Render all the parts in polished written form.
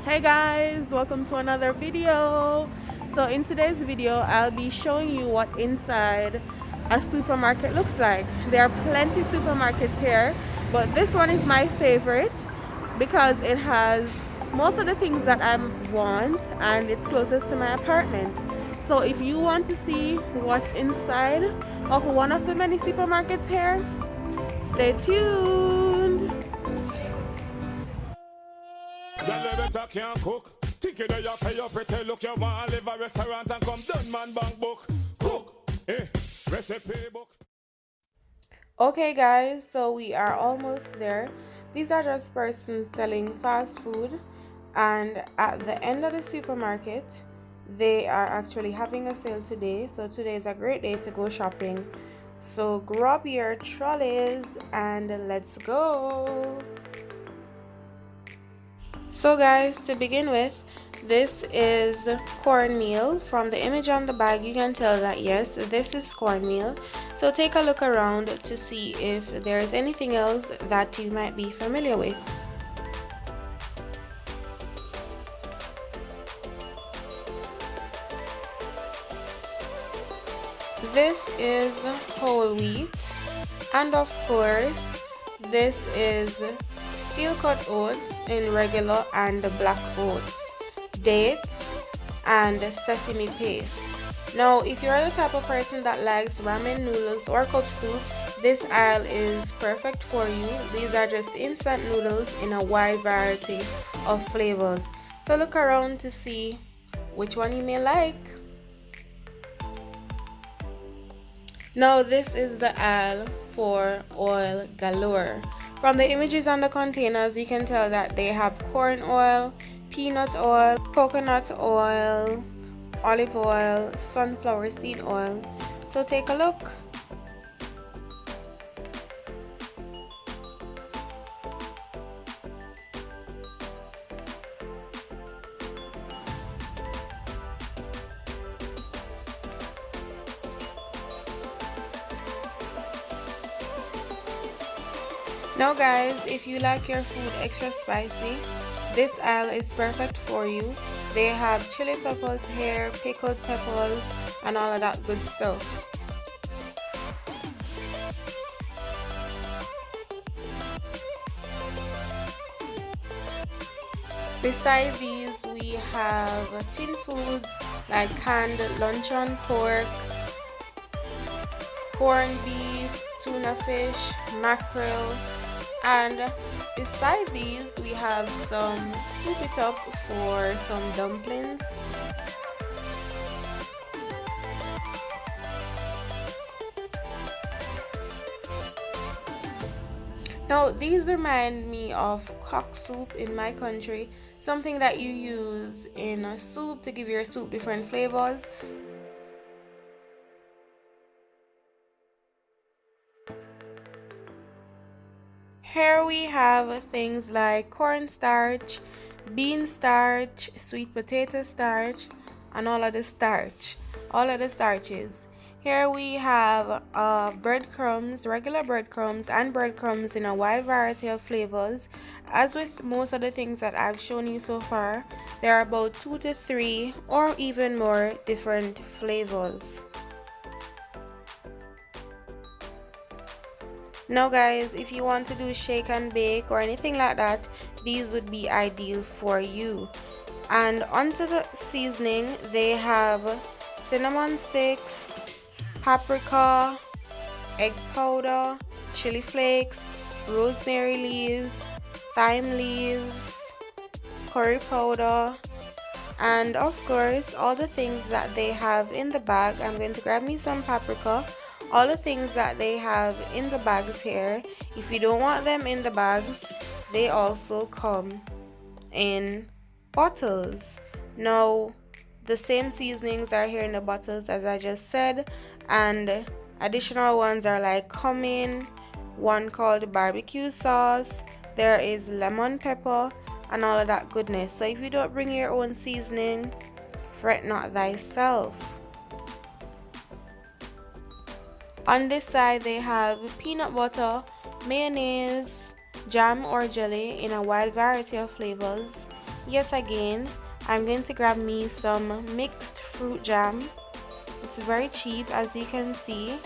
Hey guys, welcome to another video. So in today's video I'll be showing you what inside a supermarket looks like. There are plenty of supermarkets here, but this one is my favorite because it has most of the things that I want and it's closest to my apartment. So if you want to see what's inside of one of the many supermarkets here, stay tuned. Better can't cook. Ticket there you pay your pretty look. You want to live a restaurant and come done man bank book. Cook, recipe book. Okay guys, so we are almost there. These are just persons selling fast food, and at the end of the supermarket they are actually having a sale today. So today is a great day to go shopping. So grab your trolleys and let's go. So guys, to begin with, this is cornmeal. From the image on the bag you can tell that yes, this is cornmeal. So take a look around to see if there is anything else that you might be familiar with. This is whole wheat, and of course this is steel cut oats in regular and black oats, dates, and sesame paste. Now if you're the type of person that likes ramen noodles or cup soup, this aisle is perfect for you. These are just instant noodles in a wide variety of flavors. So look around to see which one you may like. Now this is the aisle for oil galore. From the images on the containers you can tell that they have corn oil, peanut oil, coconut oil, olive oil, sunflower seed oil. So take a look. Now guys, if you like your food extra spicy, this aisle is perfect for you. They have chili peppers here, pickled peppers, and all of that good stuff. Besides these, we have tin foods like canned luncheon pork, corned beef, tuna fish, mackerel, and beside these we have some soup it up for some dumplings. Now these remind me of cock soup in my country, something that you use in a soup to give your soup different flavors. Here we have things like cornstarch, bean starch, sweet potato starch, and all of the starches. Here we have breadcrumbs, regular breadcrumbs, and breadcrumbs in a wide variety of flavors. As with most of the things that I've shown you so far, there are about 2 to 3 or even more different flavors. Now guys, if you want to do shake and bake or anything like that, these would be ideal for you. And onto the seasoning, they have cinnamon sticks, paprika, egg powder, chili flakes, rosemary leaves, thyme leaves, curry powder, and of course all the things that they have in the bag. I'm going to grab me some paprika. All the things that they have in the bags here, if you don't want them in the bags, they also come in bottles. Now the same seasonings are here in the bottles as I just said, and additional ones are like cumin, one called barbecue sauce, there is lemon pepper, and all of that goodness. So if you don't bring your own seasoning, fret not thyself. On this side they have peanut butter, mayonnaise, jam or jelly in a wide variety of flavors, Yes, again, I'm going to grab me some mixed fruit jam. It's very cheap, as you can see.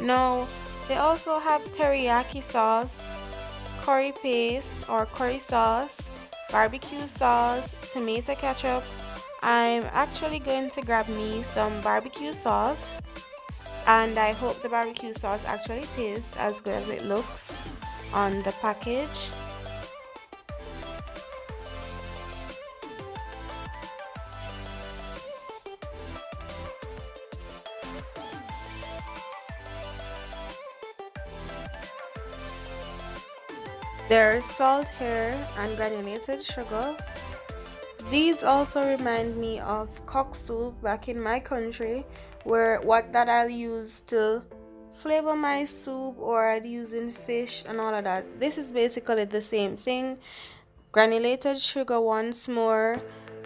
Now, they also have teriyaki sauce, curry paste or curry sauce, barbecue sauce, tomato ketchup. I'm actually going to grab me some barbecue sauce, and I hope the barbecue sauce actually tastes as good as it looks on the package. There's salt here and granulated sugar. These also remind me of cock soup back in my country, where what that I'll use to flavor my soup, or I'd use in fish and all of that. This is basically the same thing. Granulated sugar once more.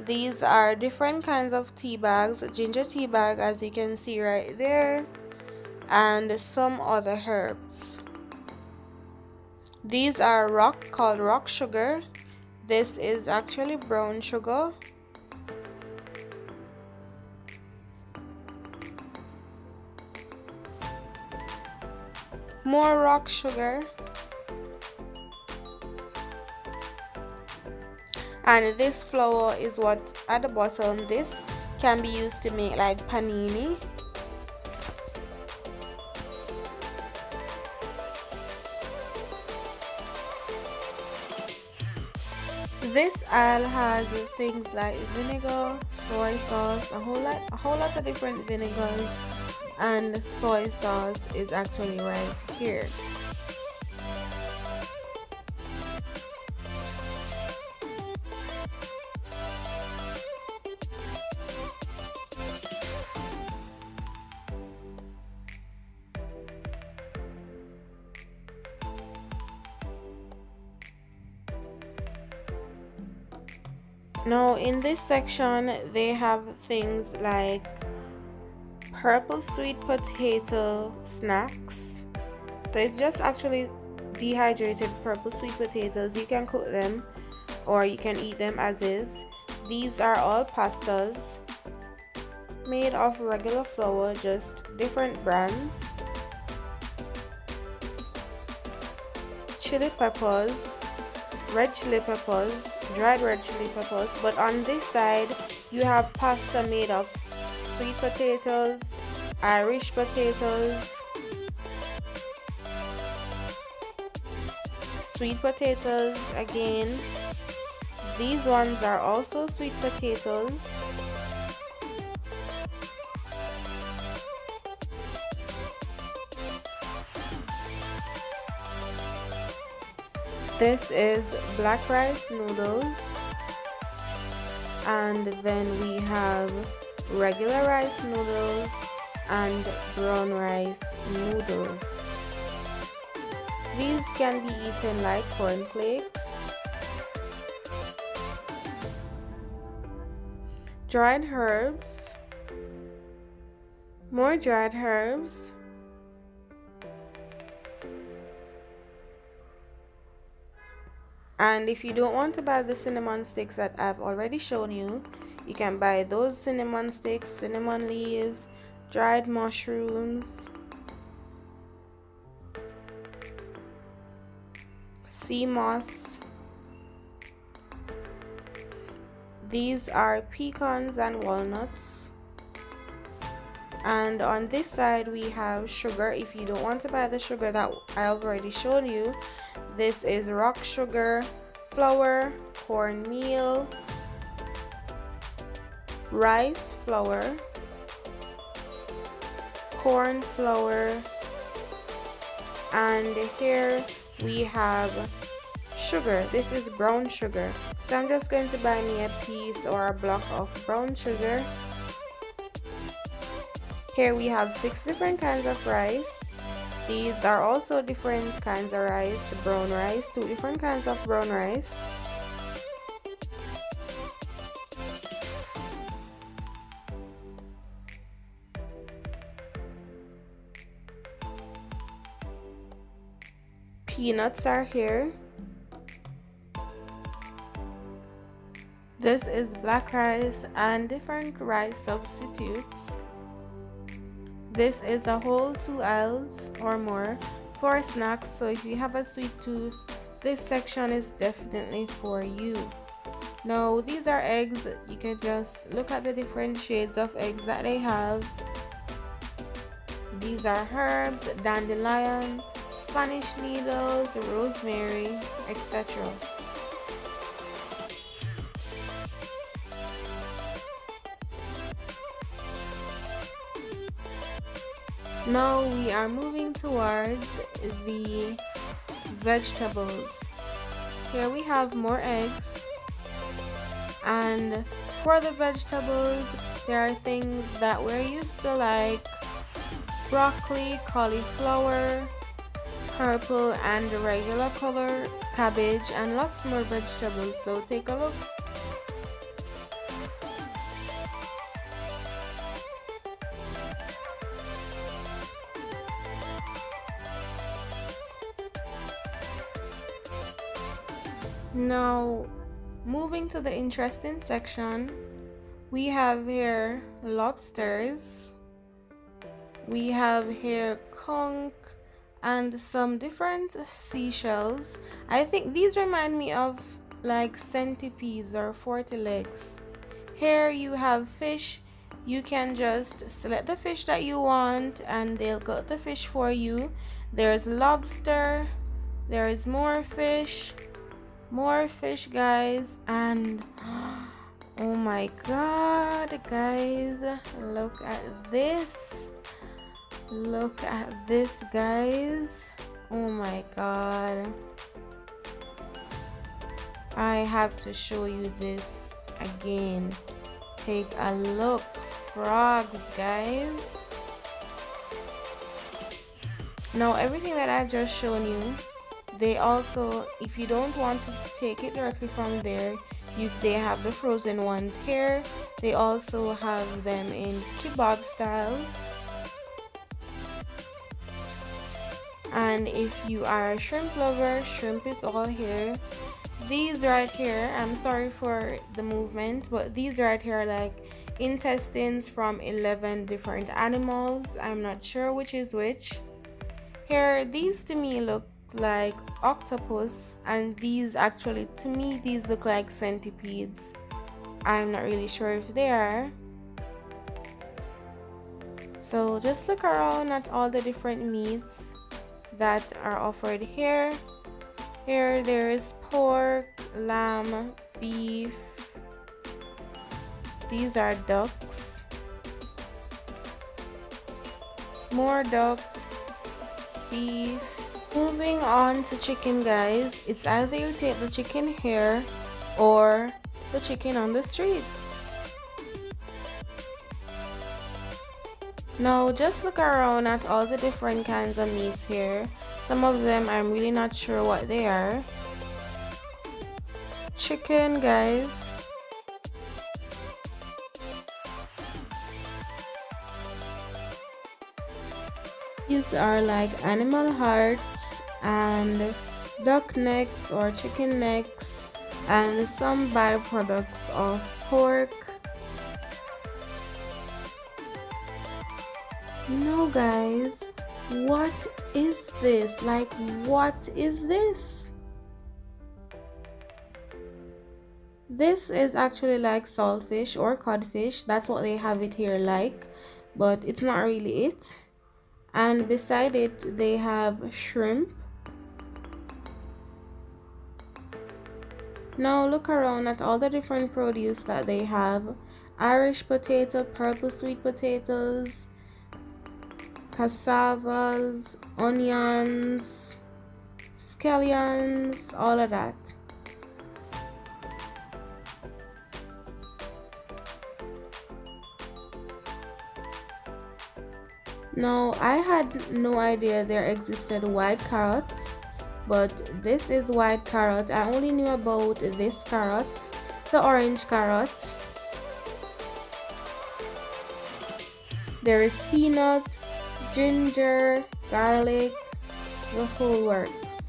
These are different kinds of tea bags. Ginger tea bag, as you can see right there, and some other herbs. These are called rock sugar. This is actually brown sugar. More rock sugar. And this flour is what at the bottom. This can be used to make like panini. This aisle has things like vinegar, soy sauce, a whole lot of different vinegars, and soy sauce is actually right here. Now in this section they have things like purple sweet potato snacks. So it's just actually dehydrated purple sweet potatoes. You can cook them or you can eat them as is. These are all pastas made of regular flour, just different brands. Chili peppers, red chili peppers, dried red chili peppers, but on this side you have pasta made of sweet potatoes, Irish potatoes, sweet potatoes again. These ones are also sweet potatoes. This is black rice noodles, and then we have regular rice noodles and brown rice noodles. These can be eaten like cornflakes. Dried herbs, more dried herbs, and if you don't want to buy the cinnamon sticks that I've already shown you, you can buy those cinnamon sticks, cinnamon leaves, dried mushrooms, sea moss. These are pecans and walnuts. And on this side we have sugar. If you don't want to buy the sugar that I've already shown you, this is rock sugar, flour, cornmeal, rice flour, corn flour, and here we have sugar. This is brown sugar. So I'm just going to buy me a piece or a block of brown sugar. Here we have 6 different kinds of rice. These are also different kinds of rice. Brown rice, 2 different kinds of brown rice. peanuts are here. This is black rice and different rice substitutes. This is a whole 2 aisles or more for snacks, so if you have a sweet tooth, this section is definitely for you. Now these are eggs. You can just look at the different shades of eggs that they have. These are herbs, dandelion, Spanish needles, rosemary, etc. Now we are moving towards the vegetables. Here we have more eggs, and for the vegetables there are things that we're used to, like broccoli, cauliflower, purple and regular color, cabbage, and lots more vegetables. So take a look. Now moving to the interesting section, we have here lobsters, we have here conch and some different seashells. I think these remind me of like centipedes or 40 legs. Here you have fish. You can just select the fish that you want and they'll cut the fish for you. There's lobster, there is more fish guys, and oh my god guys, look at this guys, oh my god, I have to show you this again. Take a look. Frogs guys. Now everything that I've just shown you, they also, if you don't want to take it directly from there, they have the frozen ones here. They also have them in kebab styles. And if you are a shrimp lover, shrimp is all here. These right here, I'm sorry for the movement, but these right here are like intestines from 11 different animals. I'm not sure which is which. Here, these to me look like octopus, and these actually, to me, these look like centipedes. I'm not really sure if they are. So just look around at all the different meats that are offered here. Here there is pork, lamb, beef. These are ducks. More ducks, beef. Moving on to chicken guys, it's either you take the chicken here or the chicken on the streets. Now just look around at all the different kinds of meats here. Some of them I'm really not sure what they are. Chicken guys. These are like animal hearts and duck necks or chicken necks and some byproducts of pork. No guys, what is this? Like, what is this? This is actually like saltfish or codfish. That's what they have it here like, but it's not really it. And beside it they have shrimp. Now look around at all the different produce that they have. Irish potato, purple sweet potatoes, cassavas, onions, scallions, all of that. Now I had no idea there existed white carrots, but this is white carrot. I only knew about this carrot, the orange carrot. There is peanut, ginger, garlic, the whole works.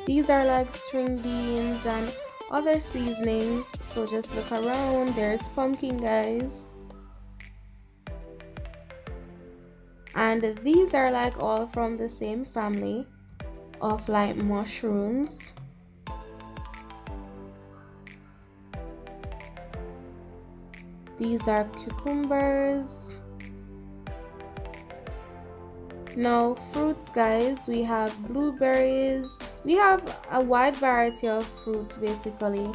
These are like string beans and other seasonings, so just look around. There's pumpkin, guys, and these are like all from the same family of like mushrooms. These are cucumbers. Now fruits, guys, we have blueberries. We have a wide variety of fruits. Basically,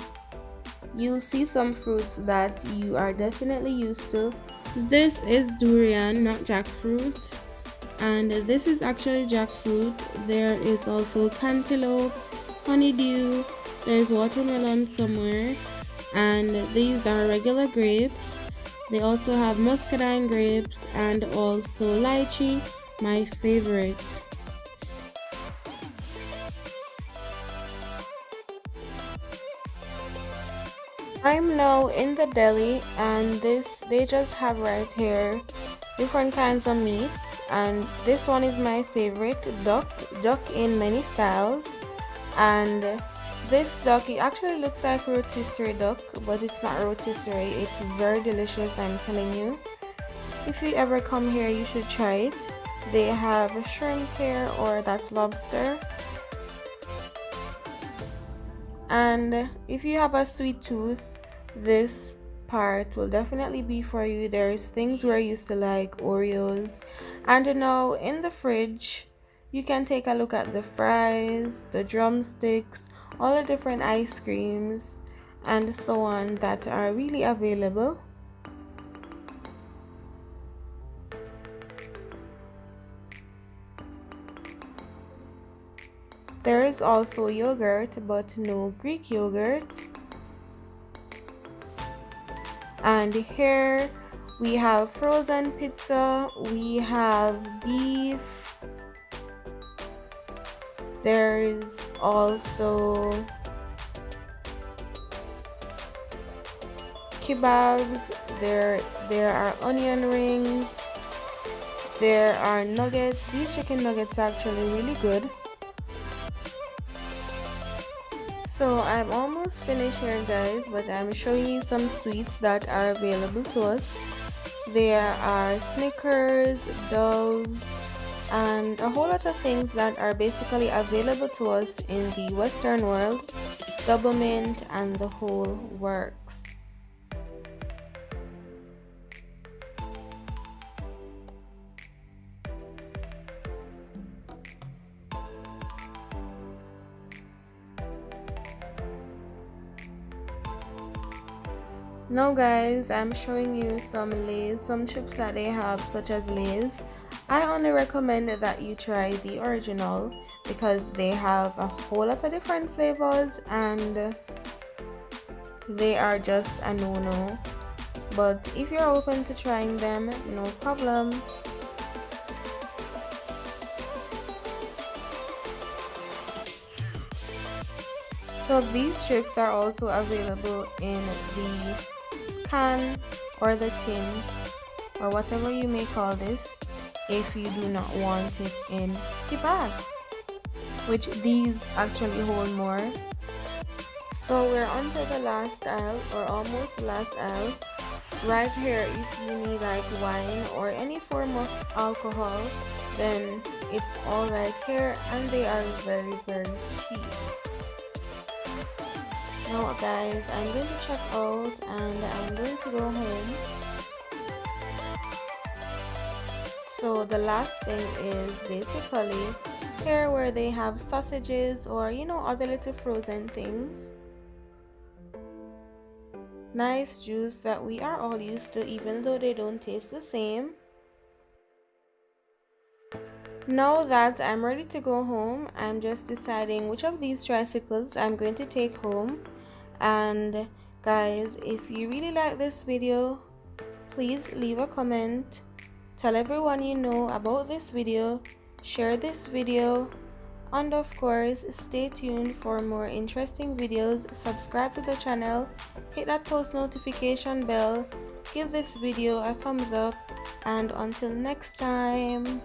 you'll see some fruits that you are definitely used to. This is durian, not jackfruit, and this is actually jackfruit. There is also cantaloupe, honeydew, there's watermelon somewhere, and these are regular grapes. They also have muscadine grapes and also lychee, my favorite. I'm now in the deli, and they just have right here different kinds of meats, and this one is my favorite, duck in many styles. And this duck, it actually looks like rotisserie duck, but it's not rotisserie. It's very delicious, I'm telling you. If you ever come here, you should try it. They have shrimp here, or that's lobster. And if you have a sweet tooth, this part will definitely be for you. There's things we're used to like Oreos. And now in the fridge, you can take a look at the fries, the drumsticks, all the different ice creams and so on that are really available. There is also yogurt, but no Greek yogurt. And here we have frozen pizza, we have beef, there's also kebabs, there are onion rings, there are nuggets. These chicken nuggets are actually really good. So I'm almost finished here, guys, but I'm showing you some sweets that are available to us. There are Snickers, Doves, and a whole lot of things that are basically available to us in the Western world, Double Mint and the whole works. Now guys, I'm showing you some Lay's, some chips that they have, such as Lay's. I only recommend that you try the original because they have a whole lot of different flavors and they are just a no-no. But if you're open to trying them, no problem. So these chips are also available in the can or the tin or whatever you may call this if you do not want it in the bag, which these actually hold more. So we're on to the last aisle, or almost the last aisle. Right here, if you need like wine or any form of alcohol, then it's all right here, and they are very, very cheap. Now guys, I'm going to check out and I'm going to go home. So the last thing is basically here where they have sausages or other little frozen things. Nice juice that we are all used to, even though they don't taste the same. Now that I'm ready to go home, I'm just deciding which of these tricycles I'm going to take home. And guys, if you really like this video, please leave a comment, tell everyone you know about this video, share this video, and of course stay tuned for more interesting videos. Subscribe to the channel, hit that post notification bell, give this video a thumbs up, and until next time.